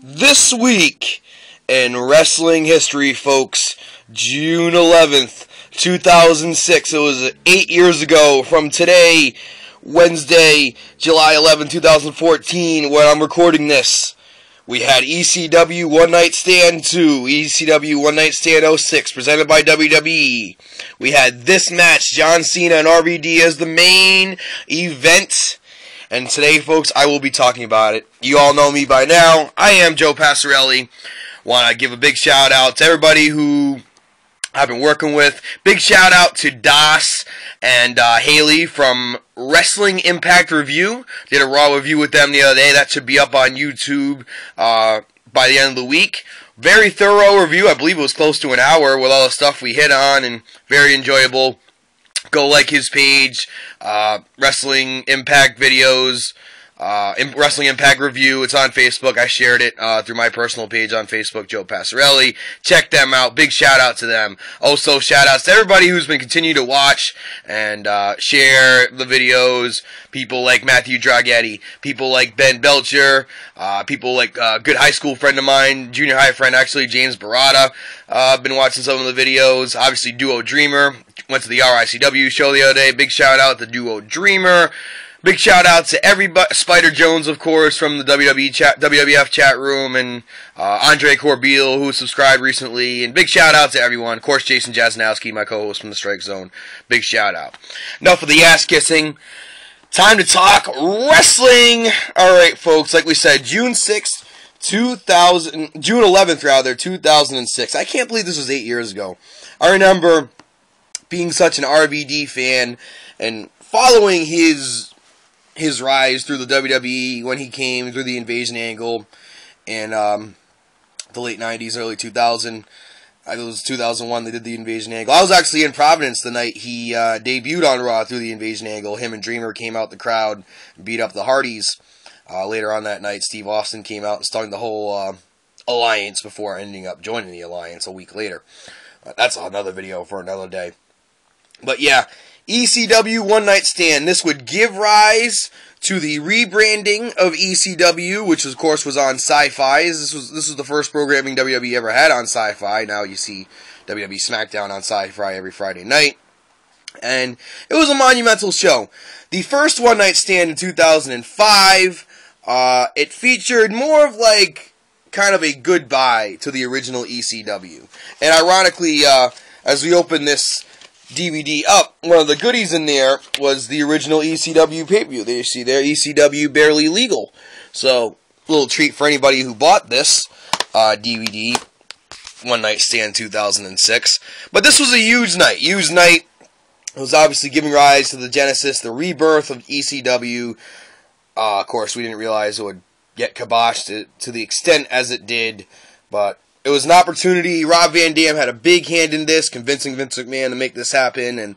This week in wrestling history, folks, June 11th, 2006. It was 8 years ago from today, Wednesday, July 11, 2014, when I'm recording this. We had ECW One Night Stand 2, ECW One Night Stand 06, presented by WWE. We had this match, John Cena and RVD as the main event. And today, folks, I will be talking about it. You all know me by now. I am Joe Passarelli. Want to give a big shout out to everybody who I've been working with. Big shout out to Das and Haley from Wrestling Impact Review. Did a Raw review with them the other day. That should be up on YouTube by the end of the week. Very thorough review. I believe it was close to an hour with all the stuff we hit on, and very enjoyable. Go like his page, Wrestling Impact Videos, Wrestling Impact Review. It's on Facebook. I shared it through my personal page on Facebook, Joe Passarelli. Check them out. Big shout out to them. Also, shout outs to everybody who's been continuing to watch and share the videos. People like Matthew Draghetti, people like Ben Belcher, people like a good high school friend of mine, junior high friend actually, James Barada. I've been watching some of the videos. Obviously, Duo Dreamer. Went to the RICW show the other day. Big shout out to Duo Dreamer. Big shout out to everybody. Spider Jones, of course, from the WWF chat room, and Andre Corbeil, who subscribed recently. And big shout out to everyone. Of course, Jason Jasnowski, my co-host from the Strike Zone. Big shout out. Enough of the ass kissing. Time to talk wrestling. All right, folks. Like we said, June 11th, 2006. I can't believe this was 8 years ago. I remember being such an RVD fan and following his rise through the WWE when he came through the invasion angle in the late 90s, early 2000. I think it was 2001 they did the invasion angle. I was actually in Providence the night he debuted on Raw through the invasion angle. Him and Dreamer came out the crowd and beat up the Hardys. Later on that night, Steve Austin came out and stung the whole alliance before ending up joining the alliance a week later. That's another video for another day. But yeah, ECW One Night Stand. This would give rise to the rebranding of ECW, which of course was on Sci-Fi. This was the first programming WWE ever had on Sci-Fi. Now you see WWE SmackDown on Sci-Fi every Friday night. And it was a monumental show. The first One Night Stand in 2005, it featured more of like kind of a goodbye to the original ECW. And ironically, as we open this DVD up, one of the goodies in there was the original ECW pay-per-view. There you see there, ECW Barely Legal. So, a little treat for anybody who bought this DVD, One Night Stand 2006. But this was a huge night. Huge night. It was obviously giving rise to the genesis, the rebirth of ECW. Of course, we didn't realize it would get kiboshed to the extent as it did, but it was an opportunity. Rob Van Dam had a big hand in this, convincing Vince McMahon to make this happen, and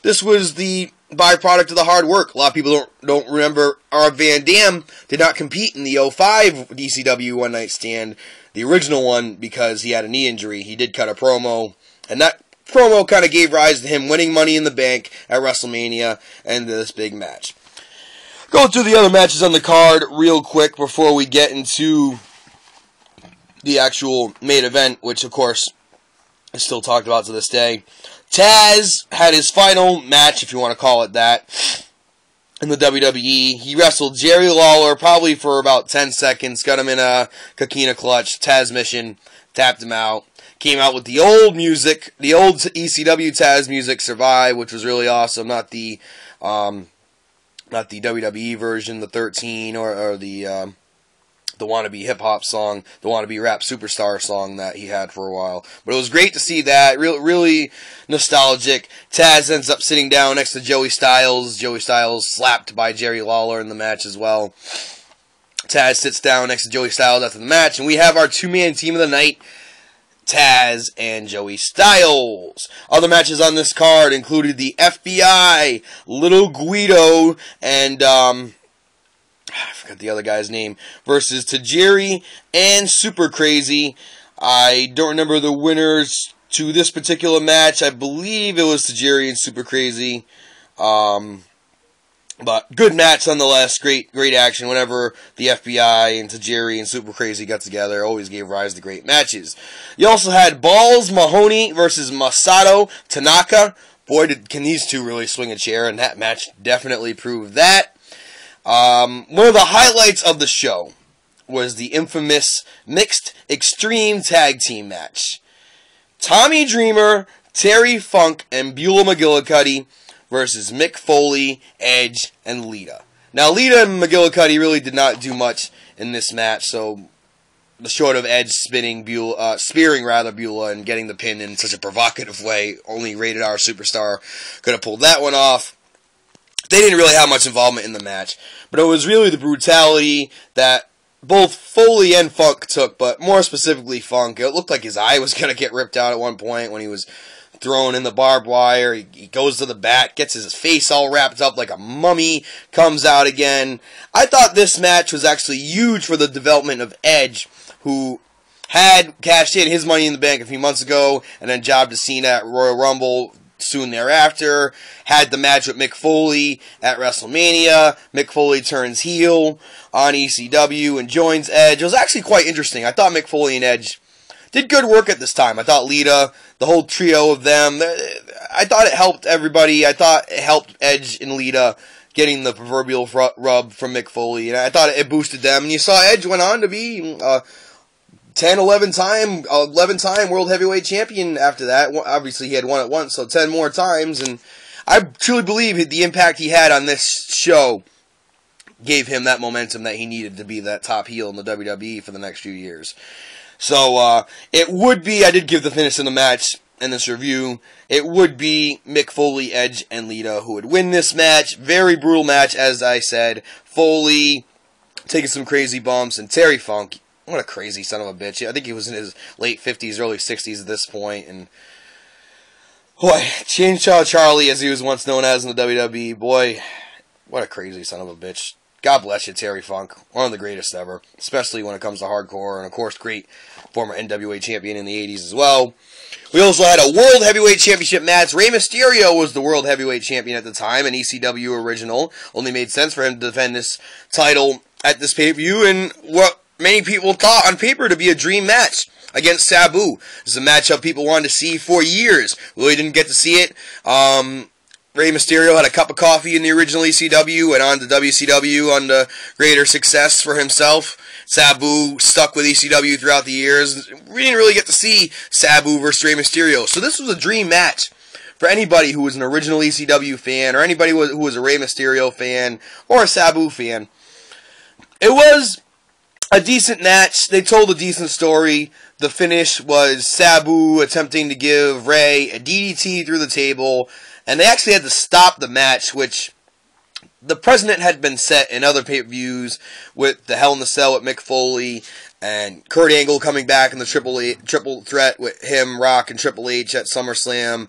this was the byproduct of the hard work. A lot of people don't remember Rob Van Dam did not compete in the 05 ECW One Night Stand, the original one, because he had a knee injury. He did cut a promo, and that promo kind of gave rise to him winning Money in the Bank at WrestleMania and this big match. Go through the other matches on the card real quick before we get into the actual main event, which of course is still talked about to this day. Taz had his final match, if you want to call it that, in the WWE. He wrestled Jerry Lawler probably for about 10 seconds, got him in a Coquina clutch, Taz mission, tapped him out. Came out with the old music, the old ECW Taz music, Survive, which was really awesome. Not the WWE version, the 13 or the wannabe hip-hop song, the wannabe rap superstar song that he had for a while. But it was great to see that. Really nostalgic. Taz ends up sitting down next to Joey Styles. Joey Styles slapped by Jerry Lawler in the match as well. Taz sits down next to Joey Styles after the match, and we have our two-man team of the night, Taz and Joey Styles. Other matches on this card included the FBI, Little Guido, and I forgot the other guy's name, versus Tajiri and Super Crazy. I don't remember the winners to this particular match. I believe it was Tajiri and Super Crazy. But good match nonetheless. Great action whenever the FBI and Tajiri and Super Crazy got together. Always gave rise to great matches. You also had Balls Mahoney versus Masato Tanaka. Boy, can these two really swing a chair, and that match definitely proved that. One of the highlights of the show was the infamous Mixed Extreme Tag Team match. Tommy Dreamer, Terry Funk, and Beulah McGillicuddy versus Mick Foley, Edge, and Lita. Now, Lita and McGillicuddy really did not do much in this match, so the short of Edge spearing Beulah and getting the pin in such a provocative way, only Rated R Superstar could have pulled that one off. They didn't really have much involvement in the match, but it was really the brutality that both Foley and Funk took, but more specifically Funk. It looked like his eye was going to get ripped out at one point when he was thrown in the barbed wire. He goes to the bat, gets his face all wrapped up like a mummy, comes out again. I thought this match was actually huge for the development of Edge, who had cashed in his Money in the Bank a few months ago, and then jobbed to Cena at Royal Rumble soon thereafter. Had the match with Mick Foley at WrestleMania. Mick Foley turns heel on ECW and joins Edge. It was actually quite interesting. I thought Mick Foley and Edge did good work at this time. I thought Lita, the whole trio of them, I thought it helped everybody. I thought it helped Edge and Lita getting the proverbial rub from Mick Foley, and I thought it boosted them. And you saw Edge went on to be 11-time World Heavyweight Champion after that. Obviously, he had won it once, so 10 more times. And I truly believe the impact he had on this show gave him that momentum that he needed to be that top heel in the WWE for the next few years. So, it would be, I did give the finish in the match in this review, it would be Mick Foley, Edge, and Lita who would win this match. Very brutal match, as I said. Foley taking some crazy bumps, and Terry Funk, what a crazy son of a bitch. I think he was in his late 50s, early 60s at this point, and boy, Chainsaw Charlie, as he was once known as in the WWE, boy, what a crazy son of a bitch. God bless you, Terry Funk. One of the greatest ever, especially when it comes to hardcore, and of course, great former NWA champion in the 80s as well. We also had a World Heavyweight Championship match. Rey Mysterio was the World Heavyweight Champion at the time, an ECW original. Only made sense for him to defend this title at this pay-per-view, and what many people thought on paper to be a dream match against Sabu. This is a matchup people wanted to see for years. Really didn't get to see it. Rey Mysterio had a cup of coffee in the original ECW, went on to WCW on the greater success for himself. Sabu stuck with ECW throughout the years. We didn't really get to see Sabu versus Rey Mysterio. So this was a dream match for anybody who was an original ECW fan, or anybody who was a Rey Mysterio fan, or a Sabu fan. It was a decent match. They told a decent story. The finish was Sabu attempting to give Rey a DDT through the table, and they actually had to stop the match, which the precedent had been set in other pay-per-views with the Hell in the Cell with Mick Foley and Kurt Angle coming back in the triple threat with him, Rock, and Triple H at SummerSlam,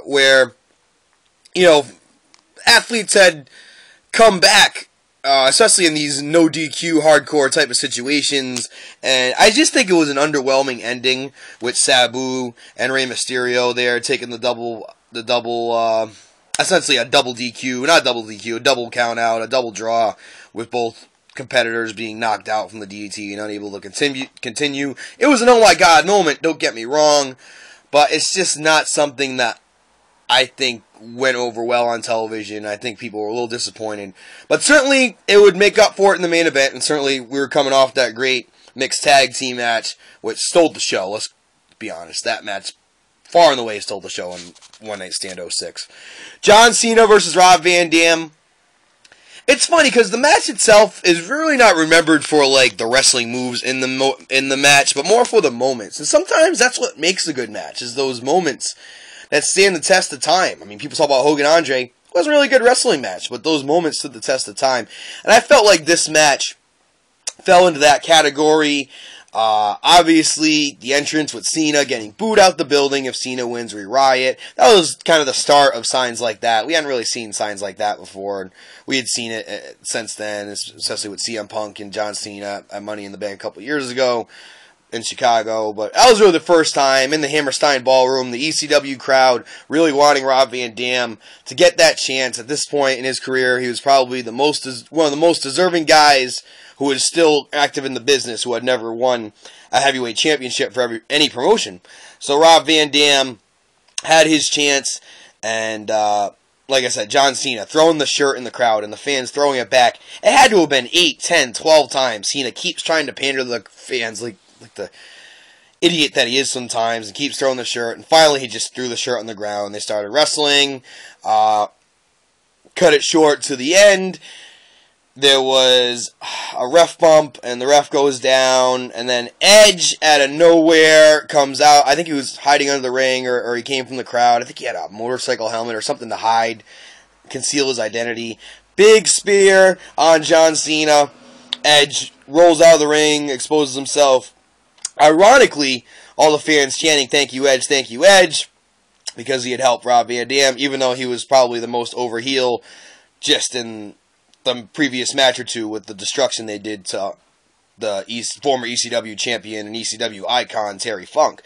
where, you know, athletes had come back, especially in these no DQ hardcore type of situations, and I just think it was an underwhelming ending with Sabu and Rey Mysterio there taking essentially a double DQ, not double DQ, a double count out, a double draw, with both competitors being knocked out from the DDT and unable to continue. It was an oh my god moment, don't get me wrong, but it's just not something that I think went over well on television. I think people were a little disappointed. But certainly, it would make up for it in the main event, and certainly we were coming off that great mixed tag team match, which stole the show. Let's be honest, that match far and away stole the show in One Night Stand 06. John Cena versus Rob Van Dam. It's funny because the match itself is really not remembered for like the wrestling moves in the match, but more for the moments. And sometimes that's what makes a good match, is those moments that stand the test of time. I mean, people talk about Hogan Andre. It wasn't really a good wrestling match, but those moments stood the test of time. And I felt like this match fell into that category. Obviously, the entrance with Cena getting booed out the building if Cena wins, we riot. That was kind of the start of signs like that. We hadn't really seen signs like that before, and we had seen it since then, especially with CM Punk and John Cena at Money in the Bank a couple years ago. in Chicago, but that was really the first time in the Hammerstein Ballroom, the ECW crowd really wanting Rob Van Dam to get that chance. At this point in his career, he was probably one of the most deserving guys who was still active in the business, who had never won a heavyweight championship for any promotion. So Rob Van Dam had his chance, and like I said, John Cena throwing the shirt in the crowd and the fans throwing it back. It had to have been 8, 10, 12 times. Cena keeps trying to pander to the fans like the idiot that he is sometimes, and keeps throwing the shirt. And finally, he just threw the shirt on the ground. They started wrestling. Cut it short to the end. There was a ref bump, and the ref goes down, and then Edge, out of nowhere, comes out. I think he was hiding under the ring, or he came from the crowd. I think he had a motorcycle helmet or something to hide, conceal his identity. Big spear on John Cena. Edge rolls out of the ring, exposes himself. Ironically, all the fans chanting, "Thank you, Edge," because he had helped Rob Van Dam, even though he was probably the most over heel just in the previous match or two with the destruction they did to the former ECW champion and ECW icon Terry Funk.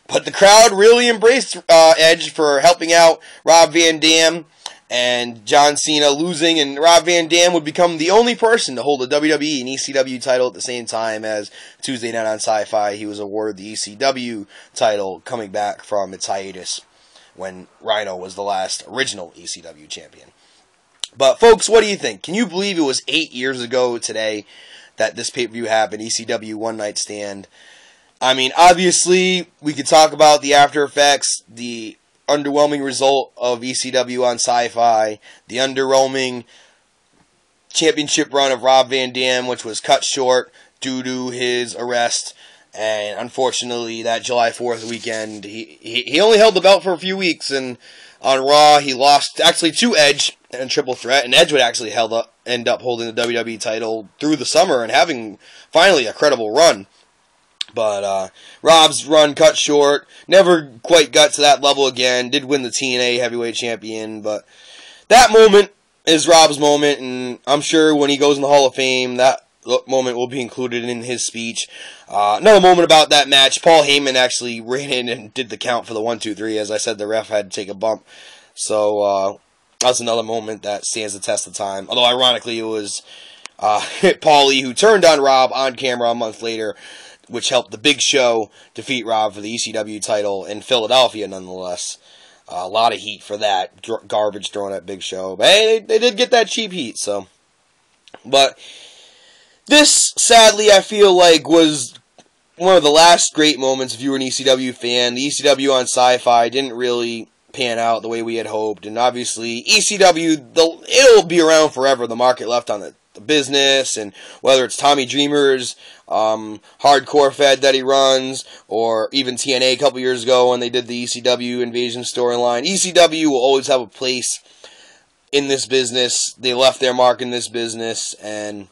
But the crowd really embraced Edge for helping out Rob Van Dam, and John Cena losing, and Rob Van Dam would become the only person to hold a WWE and ECW title at the same time. As Tuesday Night on Sci-Fi, he was awarded the ECW title coming back from its hiatus when Rhino was the last original ECW champion. But, folks, what do you think? Can you believe it was 8 years ago today that this pay-per-view happened, ECW One Night Stand? I mean, obviously, we could talk about the after effects, the underwhelming result of ECW on Sci-Fi, the underwhelming championship run of Rob Van Dam, which was cut short due to his arrest, and unfortunately, that July 4th weekend, he only held the belt for a few weeks, and on Raw, he lost actually to Edge in a triple threat, and Edge would actually end up holding the WWE title through the summer and having finally a credible run. But Rob's run cut short, never quite got to that level again, did win the TNA heavyweight champion, but that moment is Rob's moment, and I'm sure when he goes in the Hall of Fame, that moment will be included in his speech. Another moment about that match, Paul Heyman actually ran in and did the count for the 1, 2, 3. As I said, the ref had to take a bump. So that's another moment that stands the test of time. Although ironically, it was Paulie who turned on Rob on camera a month later, which helped the Big Show defeat Rob for the ECW title in Philadelphia, nonetheless. A lot of heat for that garbage thrown at Big Show. But hey, they did get that cheap heat, so. But this, sadly, I feel like was one of the last great moments if you were an ECW fan. The ECW on Sci-Fi didn't really pan out the way we had hoped. And obviously, ECW, it'll be around forever. The market left on the business, and whether it's Tommy Dreamer's hardcore fed that he runs, or even TNA a couple years ago when they did the ECW Invasion storyline, ECW will always have a place in this business. They left their mark in this business, and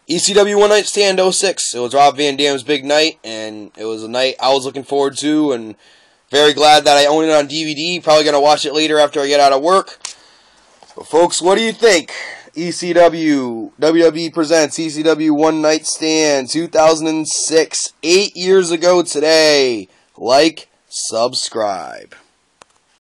ECW One Night Stand 06. It was Rob Van Dam's big night, and it was a night I was looking forward to, and very glad that I own it on DVD. Probably going to watch it later after I get out of work. But folks, what do you think? ECW, WWE presents ECW One Night Stand 2006, 8 years ago today. Like, subscribe.